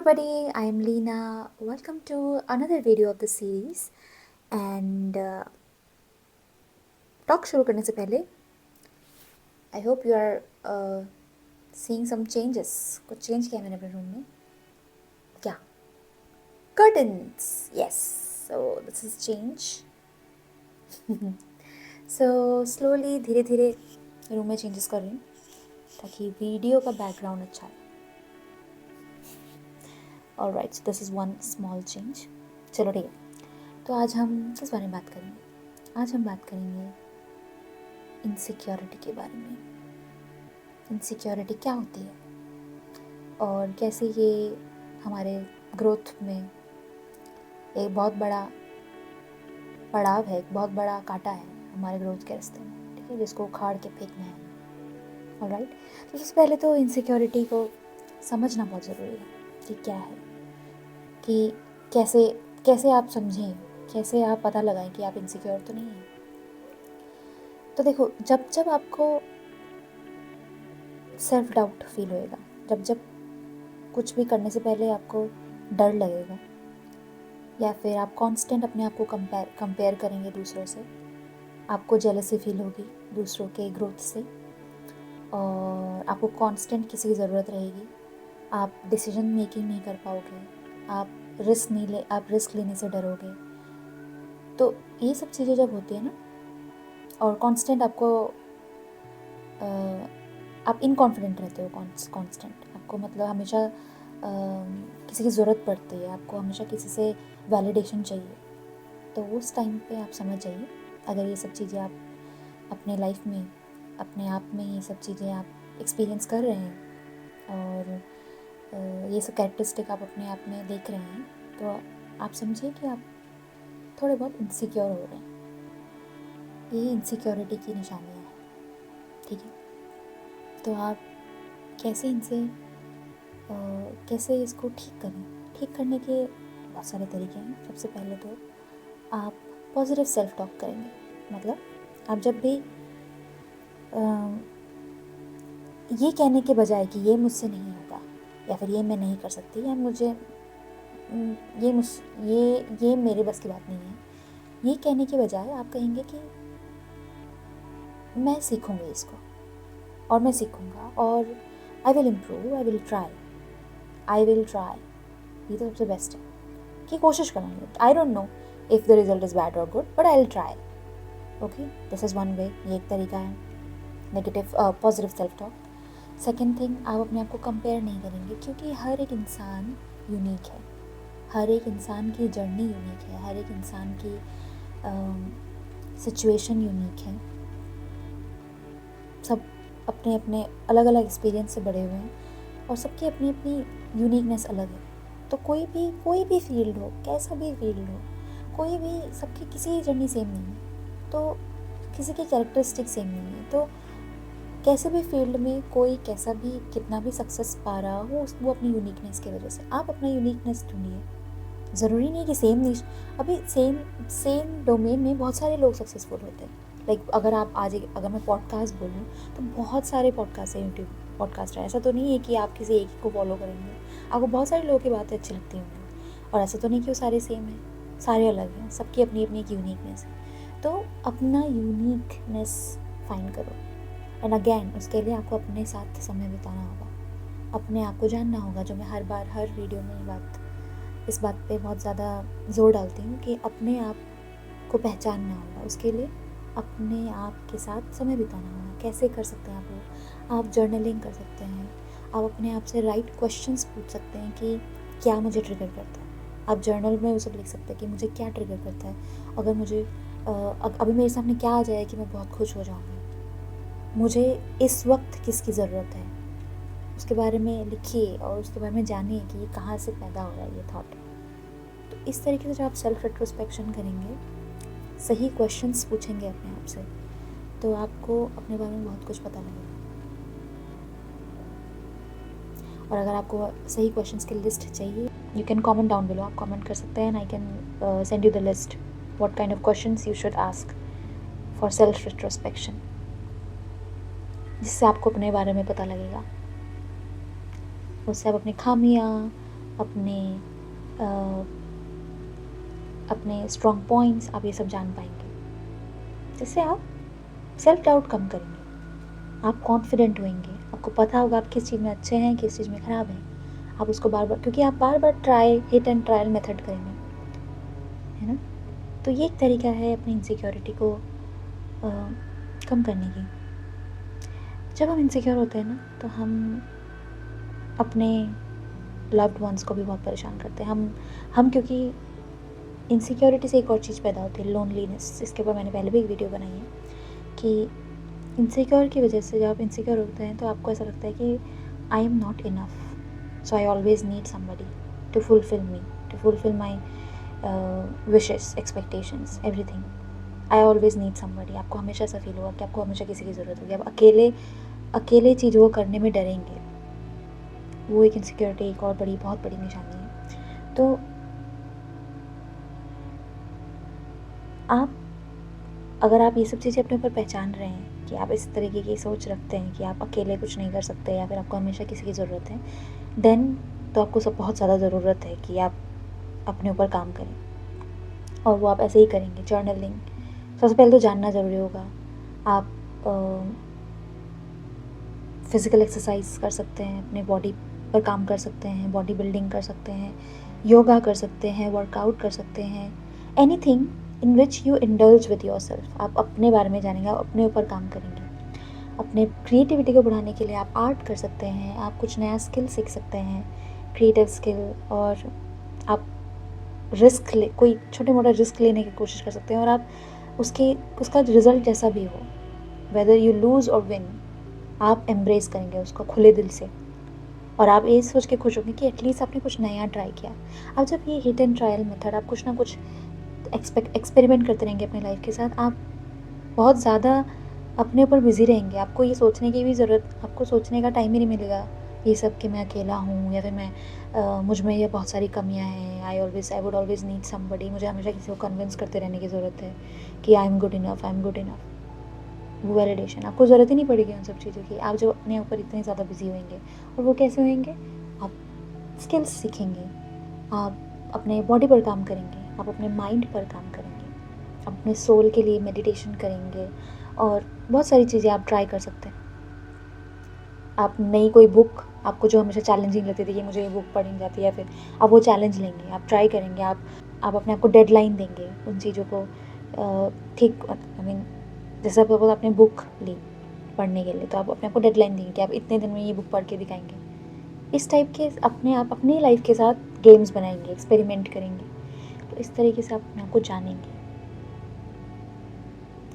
everybody, I am Leena. Welcome to another video of the series. And talk शुरू करने से पहले I hope you are seeing some changes. कुछ change किया मैंने अपने रूम में. क्या? Curtains. Yes. So this is change. So slowly धीरे धीरे रूम में changes कर रही हूँ ताकि वीडियो का बैकग्राउंड अच्छा है. Alright, so this is one small change. चलो ठीक है. तो आज हम किस बारे में बात करेंगे? आज हम बात करेंगे इनसिक्योरिटी के बारे में. इनसिक्योरिटी क्या होती है और कैसे ये हमारे ग्रोथ में एक बहुत बड़ा पड़ाव है, एक बहुत बड़ा कांटा है हमारे ग्रोथ के रास्ते में, ठीक है, जिसको उखाड़ के फेंकना है. ऑलराइट, तो सबसे पहले तो इनसिक्योरिटी को समझना बहुत ज़रूरी है कि क्या है, कि कैसे आप समझें, कैसे आप पता लगाएं कि आप इनसिक्योर तो नहीं हैं. तो देखो, जब आपको सेल्फ डाउट फील होएगा, जब कुछ भी करने से पहले आपको डर लगेगा, या फिर आप कांस्टेंट अपने आप को कंपेयर करेंगे दूसरों से, आपको जेलसी फील होगी दूसरों के ग्रोथ से, और आपको कांस्टेंट किसी की ज़रूरत रहेगी, आप डिसीजन मेकिंग नहीं कर पाओगे, आप रिस्क लेने से डरोगे. तो ये सब चीज़ें जब होती है ना, और कांस्टेंट आप इनकॉन्फिडेंट रहते हो, कांस्टेंट आपको मतलब हमेशा किसी की ज़रूरत पड़ती है, आपको हमेशा किसी से वैलिडेशन चाहिए. तो उस टाइम पे आप समझ जाइए, अगर ये सब चीज़ें आप अपने लाइफ में अपने आप में ये सब चीज़ें आप एक्सपीरियंस कर रहे हैं और ये सब कैरेक्टरिस्टिक आप अपने आप में देख रहे हैं, तो आप समझिए कि आप थोड़े बहुत इनसिक्योर हो रहे हैं. ये इनसिक्योरिटी की निशानियाँ हैं, ठीक है. तो आप कैसे इसको ठीक करें. ठीक करने के बहुत सारे तरीके हैं. सबसे पहले तो आप पॉजिटिव सेल्फ टॉक करेंगे. मतलब आप जब भी ये कहने के बजाय कि ये मुझसे नहीं होगा, या फिर ये मैं नहीं कर सकती, या मुझे ये मेरे बस की बात नहीं है, ये कहने के बजाय आप कहेंगे कि मैं सीखूँगी इसको, और मैं सीखूँगा, और I will improve, I will try. ये तो सबसे बेस्ट है कि कोशिश करेंगे. I don't know if the result is bad और good, but I will try. Okay, this is one way. ये एक तरीका है negative positive self talk. Second thing, आप अपने आप को कंपेयर नहीं करेंगे, क्योंकि हर एक इंसान यूनिक है, हर एक इंसान की जर्नी यूनिक है, हर एक इंसान की सिचुएशन यूनिक है. सब अपने अपने अलग अलग एक्सपीरियंस से बड़े हुए हैं, और सबकी अपनी अपनी यूनिकनेस अलग है. तो कोई भी फील्ड हो, कैसा भी फील्ड हो, सबकी किसी जर्नी सेम नहीं है, तो किसी की कैरेक्टरिस्टिक सेम नहीं है. तो कैसे भी फील्ड में कोई कैसा भी कितना भी सक्सेस पा रहा हो, वो अपनी यूनिकनेस की वजह से. आप अपना यूनिकनेस ढूंढिए. ज़रूरी नहीं कि सेम निश, अभी सेम डोमेन में बहुत सारे लोग सक्सेसफुल होते हैं. लाइक अगर मैं पॉडकास्ट बोलूँ, तो बहुत सारे पॉडकास्ट है, यूट्यूब पॉडकास्ट है. ऐसा तो नहीं है कि आप किसी एक को फॉलो करेंगे, आपको बहुत सारे लोगों की बातें अच्छी लगती होंगी, और ऐसा तो नहीं कि वो सारे सेम हैं, सारे अलग हैं. सबकी अपनी अपनी एक यूनिकनेस है. तो अपना यूनिकनेस फाइंड करो. एंड अगेन, उसके लिए आपको अपने साथ समय बिताना होगा, अपने आप को जानना होगा. जो मैं हर वीडियो में इस बात पे बहुत ज़्यादा ज़ोर डालती हूँ कि अपने आप को पहचानना होगा. उसके लिए अपने आप के साथ समय बिताना होगा. कैसे कर सकते हैं आप जर्नलिंग कर सकते हैं. आप अपने आप से राइट क्वेश्चंस पूछ सकते हैं कि क्या मुझे ट्रिगर करता है. आप जर्नल में वो सब लिख सकते हैं कि मुझे क्या ट्रिगर करता है. अगर मुझे अभी मेरे सामने क्या आ जाए कि मैं बहुत खुश हो जाऊँगी, मुझे इस वक्त किसकी ज़रूरत है, उसके बारे में लिखिए, और उसके बारे में जानिए कि ये कहाँ से पैदा हो रहा है ये थॉट. तो इस तरीके से जब आप सेल्फ रेट्रोस्पेक्शन करेंगे, सही क्वेश्चंस पूछेंगे अपने आप से, तो आपको अपने बारे में बहुत कुछ पता लगेगा. और अगर आपको सही क्वेश्चंस की लिस्ट चाहिए, you can comment down below. आप कमेंट कर सकते हैं, and I can send you the list what kind of questions you should ask for self retrospection, जिससे आपको अपने बारे में पता लगेगा. उससे आप अपनी खामियाँ, अपने अपने स्ट्रॉन्ग पॉइंट्स, आप ये सब जान पाएंगे, जिससे आप सेल्फ डाउट कम करेंगे, आप कॉन्फिडेंट होंगे, आपको पता होगा आप किस चीज़ में अच्छे हैं, किस चीज़ में ख़राब हैं। आप उसको बार बार, क्योंकि आप बार बार हिट एंड ट्रायल मेथड करेंगे, है ना। तो ये एक तरीका है अपनी इनसिक्योरिटी को कम करने की। जब हम इनसिक्योर होते हैं ना, तो हम अपने लव्ड वंस को भी बहुत परेशान करते हैं। हम क्योंकि इनसिक्योरिटी से एक और चीज़ पैदा होती है, लोनलीनेस। इसके ऊपर मैंने पहले भी एक वीडियो बनाई है कि इनसिक्योर की वजह से, जब आप इनसिक्योर होते हैं तो आपको ऐसा लगता है कि I am not enough, so I always need somebody to fulfil me, to fulfil my wishes, expectations, everything. I always need somebody. आपको हमेशा ऐसा फील होगा कि आपको हमेशा किसी की ज़रूरत होगी। आप अकेले चीज़ों को करने में डरेंगे। वो एक इनसिक्योरिटी, एक और बहुत बड़ी निशानी है। तो अगर आप ये सब चीज़ें अपने ऊपर पहचान रहे हैं कि आप इस तरीके की सोच रखते हैं कि आप अकेले कुछ नहीं कर सकते या फिर आपको हमेशा किसी की ज़रूरत है, देन तो आपको सब बहुत ज़्यादा ज़रूरत है कि आप अपने ऊपर काम करें। और वो आप ऐसे ही करेंगे। जर्नलिंग, सबसे पहले तो जानना ज़रूरी होगा। आप फिज़िकल एक्सरसाइज कर सकते हैं, अपने बॉडी पर काम कर सकते हैं, बॉडी बिल्डिंग कर सकते हैं, योगा कर सकते हैं, वर्कआउट कर सकते हैं, anything in which you indulge with your self. आप अपने बारे में जानेंगे, आप अपने ऊपर काम करेंगे। अपने क्रिएटिविटी को बढ़ाने के लिए आप आर्ट कर सकते हैं, आप कुछ नया स्किल सीख सकते हैं, क्रिएटिव स्किल। और आप कोई छोटे मोटा रिस्क लेने की कोशिश कर सकते हैं, और आप उसका रिज़ल्ट जैसा भी हो, वेदर यू लूज़ और विन, आप एम्ब्रेस करेंगे उसको खुले दिल से। और आप ये सोच के खुश होंगे कि एटलीस्ट आपने कुछ नया ट्राई किया। अब जब ये हिट एंड ट्रायल मेथड, आप कुछ ना कुछ एक्सपेरिमेंट करते रहेंगे अपने लाइफ के साथ, आप बहुत ज़्यादा अपने ऊपर बिज़ी रहेंगे। आपको ये सोचने की भी आपको सोचने का टाइम ही नहीं मिलेगा ये सब कि मैं अकेला हूँ, या फिर मुझ में ये बहुत सारी कमियाँ हैं। I would always need somebody. मुझे हमेशा किसी को कन्विंस करते रहने की ज़रूरत है कि I am good enough, I am good enough. वो वैलिडेशन, आपको ज़रूरत ही नहीं पड़ेगी उन सब चीज़ों की। आप जो अपने ऊपर इतने ज़्यादा बिजी होंगे, और वो कैसे होंगे? आप स्किल्स सीखेंगे, आप अपने बॉडी पर काम करेंगे, आप अपने माइंड पर काम करेंगे, अपने सोल के लिए मेडिटेशन करेंगे, और बहुत सारी चीज़ें आप ट्राई कर सकते हैं। आप नई कोई बुक, आपको जो हमेशा चैलेंजिंग लगती थी कि मुझे ये बुक पढ़नी जाती है, या फिर आप वो चैलेंज लेंगे, आप ट्राई करेंगे, आप अपने आप को डेडलाइन देंगे उन चीज़ों को। ठीक, आई मीन जैसे आपने बुक ली पढ़ने के लिए, तो आप अपने आप को डेडलाइन देंगे कि आप इतने दिन में ये बुक पढ़ के दिखाएंगे। इस टाइप के अपनी लाइफ के साथ गेम्स बनाएंगे, एक्सपेरिमेंट करेंगे। तो इस तरीके से आप अपने आप को जानेंगे,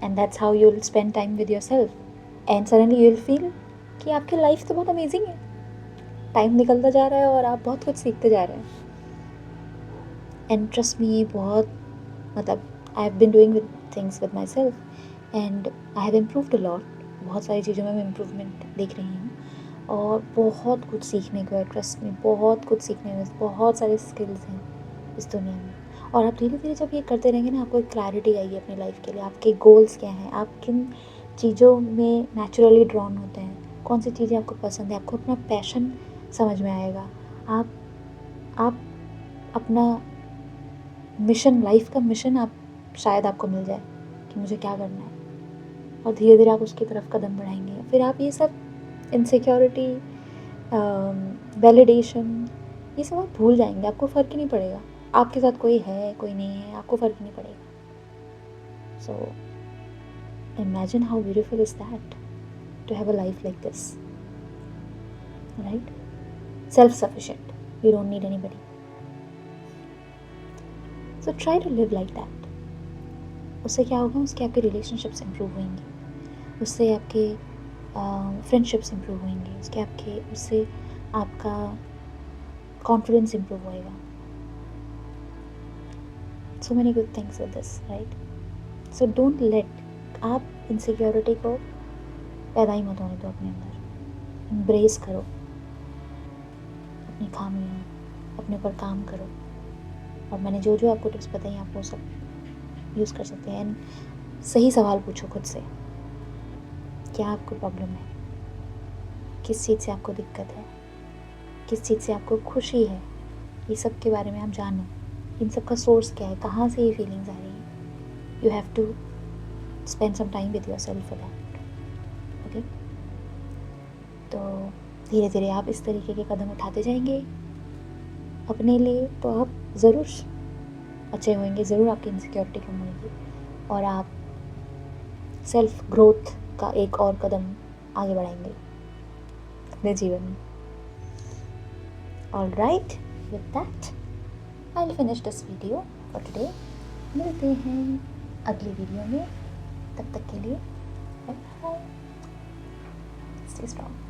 and that's how you will spend time with your self, and suddenly you will feel कि आपकी लाइफ तो बहुत अमेजिंग है। टाइम निकलता जा रहा है और आप बहुत कुछ सीखते जा रहे हैं। एंड ट्रस्ट मी, ये बहुत I have been doing things with myself and I have improved a lot. बहुत सारी चीज़ों में मैं इम्प्रूवमेंट देख रही हूँ, और बहुत कुछ सीखने को है। ट्रस्ट में बहुत कुछ सीखने में, बहुत सारे स्किल्स हैं इस दुनिया में। और आप धीरे धीरे जब ये करते रहेंगे ना, आपको एक क्लैरिटी आएगी अपनी लाइफ के लिए। आपके गोल्स क्या हैं, आप किन चीज़ों में नेचुरली ड्रॉन होते हैं, कौन सी चीज़ें आपको पसंद है, आपको अपना पैशन समझ में आएगा। आप अपना मिशन, लाइफ का मिशन आप शायद आपको मिल जाए कि मुझे क्या करना है, और धीरे धीरे आप उसकी तरफ कदम बढ़ाएंगे। फिर आप ये सब इनसिक्योरिटी, वैलिडेशन, ये सब आप भूल जाएंगे। आपको फ़र्क ही नहीं पड़ेगा आपके साथ कोई है कोई नहीं है, आपको फ़र्क ही नहीं पड़ेगा। So imagine how beautiful is that to have a life like this, right? Self sufficient, you don't need anybody. So try to live like that. उससे क्या होगा? उसके आपके रिलेशनशिप्स इम्प्रूव होंगे, उससे आपके फ्रेंडशिप्स इम्प्रूव होंगे, उससे आपका कॉन्फिडेंस इम्प्रूव होएगा। So many good things with this, right? So don't let, आप इनसिक्योरिटी को पैदा ही मत होने दो अपने अंदर। एम्ब्रेस करो अपनी खामियाँ, अपने ऊपर काम करो। और मैंने जो जो आपको टिप्स बताई, आप वो सब यूज़ कर सकते हैं। एंड सही सवाल पूछो खुद से, क्या आपको प्रॉब्लम है, किस चीज़ से आपको दिक्कत है, किस चीज़ से आपको खुशी है, ये सब के बारे में आप जानो, इन सब का सोर्स क्या है, कहाँ से ये फीलिंग्स आ रही हैं। You have to spend some time with yourself for that. Okay, तो धीरे धीरे आप इस तरीके के कदम उठाते जाएंगे अपने लिए, तो आप ज़रूर अच्छे होंगे, ज़रूर आपकी इनसिक्योरिटी कम होगी और आप सेल्फ ग्रोथ का एक और कदम आगे बढ़ाएंगे अपने जीवन में। All right, with that I will finish this video for today. मिलते हैं अगली वीडियो में, तब तक के लिए बाय बाय, स्टे स्ट्रॉन्ग।